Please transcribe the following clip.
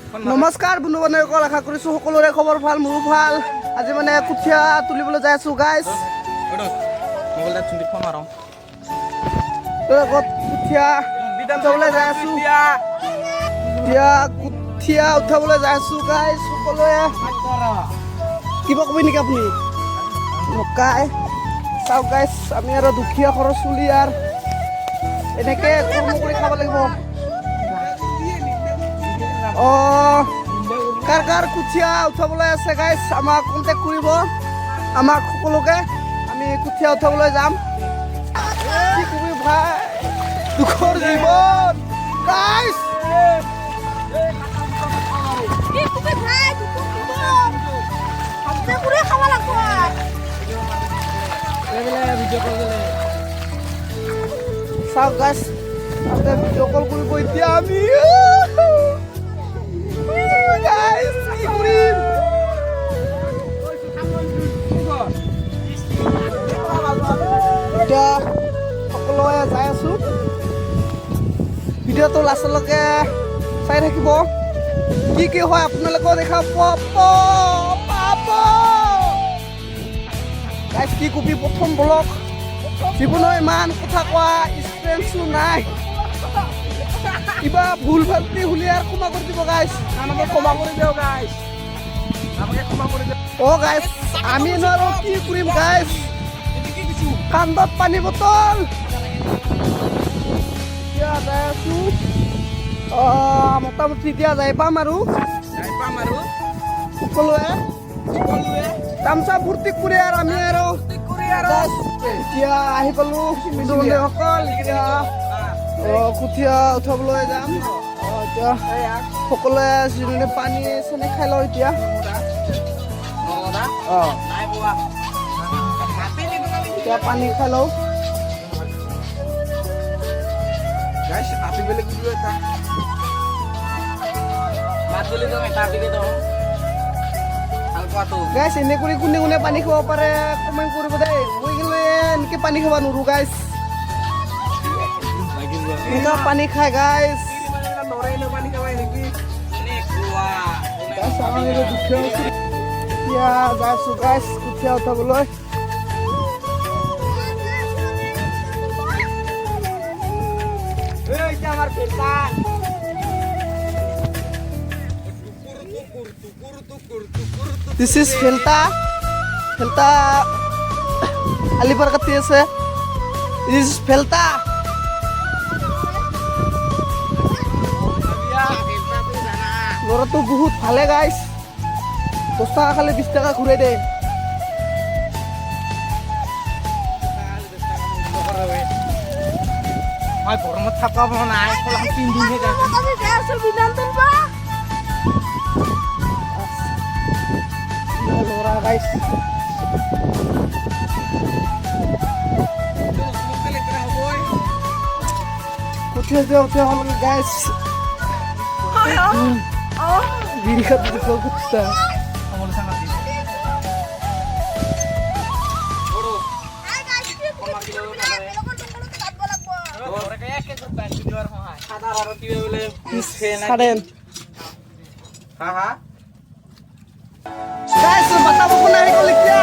নমস্কাৰ বন্ধু বান্ধৱীসকল, আশা কৰিছোঁ সকলোৰে খবৰ ভাল, মোৰো ভাল। আজি মানে কঠীয়া তুলিবলৈ যাই আছোঁ গাইজ। কঠীয়া উঠাবলৈ যাই আছোঁ, কঠীয়া উঠাবলৈ যাই আছোঁ গাইজ। সকলোৱে কিবা কবি নেকি আপুনি? নকাই চাওক গাইজ, আমি আৰু দুখীয়া ঘৰৰ চুলি আৰু এনেকৈ কৰ্ম কৰি খাব লাগিব। কাৰ কাৰ কঠীয়া উঠাবলৈ আছে গাইজ, আমাক কণ্টেক্ট কৰিব, আমাক সকলোকে। আমি কঠীয়া উঠাবলৈ যাম। কি কবি ভাই, দুখৰ জীৱন গাইজ। চাওক গাইজ, তাতে ভিডিঅ' কল কৰিব এতিয়া আমি। এতিয়া সকলোৱে যাই আছোঁ, ভিডিঅ'টো লাষ্টলৈকে চাই থাকিব। কি কি হয় আপোনালোকেও দেখা পাব। গাইজ কি কবি, প্ৰথম ব্লগ, জীৱনৰ ইমান কথা কোৱা এক্সপিৰিয়েঞ্চো নাই। কিবা ভুল ভ্ৰান্তি হ'লে আৰু ক্ষমা কৰি দিব গাইজ, আমাকে ক্ষমা কৰি দিয়ক গাইজ, আমাকে ক্ষমা কৰি দিয়ক। গাইজ আমি নোৱাৰো, কি কৰিম গাইজ, কান্দত পানী বটল। এতিয়া যাই আছোঁ, মোটামুটি এতিয়া যাই পাম আৰু সকলোৱে তামচা ফূৰ্তি কৰি আৰু আমি আৰু এতিয়া আহি পালোঁ বন্ধুসকল। এতিয়া কঠীয়া উঠাবলৈ যাম। এতিয়া সকলোৱে যিজনে পানী চানী খাই লওঁ। এতিয়া এতিয়া পানী খাই লওঁ। গাইজ এনে কৰি কোনে কোনে পানী খাব পাৰে কমেণ্ট কৰিব দেই। মই কিন্তু এনেকৈ পানী খাব নোৱাৰোঁ গাইজ, এনেকুৱা পানী খাই গাইজ। এতিয়া যাই আছোঁ গাইজ কঠীয়া উঠাবলৈ। This is Felta আলিপাৰ কাটি আছে। This is Felta। ল'ৰাটো বহুত ভালে গাইজ, 10 টকা খালে 20 টকা ঘূৰাই দে। মই গৰমত থাকাব নাই, 3 দিনহে ল'ৰা গাইজ। কঠীয়া উঠা হ'ল গাইজ। বিৰিখাত কুত্তা guys, bata mo na ikaw ligya.